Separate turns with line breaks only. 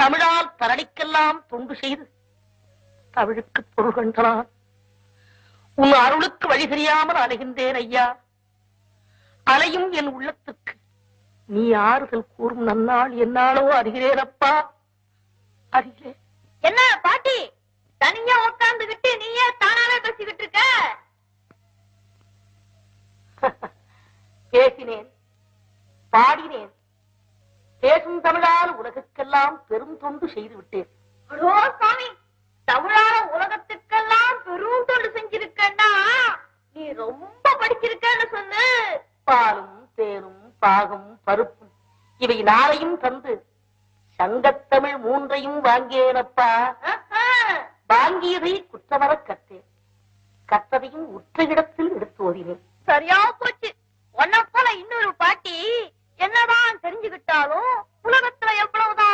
தமிழால் தரணிக்கெல்லாம் தொண்டு செய்து தமிழுக்கு பொருள் கண்டனான். உன் அருளுக்கு வழி தெரியாமல் அலைகின்றேன் ஐயா. அலையும் என் உள்ளத்துக்கு நீ ஆறுதல் கூறும் நன்னாள் என்னாலோ அறிகிறேனப்பா, அறிகிறேன்.
என்ன பாட்டி தனியா உட்கார்ந்துகிட்டு நீயே தானாவே பேசிக்கிட்டு இருக்க?
பேசினேன், பாடினேன். பேசும் தமிழால் உலகுக்கெல்லாம் பெரும் தொண்டு செய்து விட்டேன்.
அடோ சாமி, தமிழால உலகத்துக்கெல்லாம் பெரும் தொண்டு செஞ்சிருக்கா? நீ ரொம்ப படிச்சிருக்கன்னு சொன்னு.
பாலும் தேனும் பாகும் பருப்பும் இவை நாளையும் தந்து சங்கத்தமிழ் 3ஐயும் வாங்கியேனப்பா. வாங்கியதை குற்றமற கற்றேன், கற்றதையும் உற்ற இடத்தில் எடுத்து ஓதினேன்.
சரியா போச்சு. உன்ன போல இன்னொரு பாட்டி என்னதான் தெரிஞ்சுக்கிட்டாலும் உலகத்துல எவ்வளவுதான்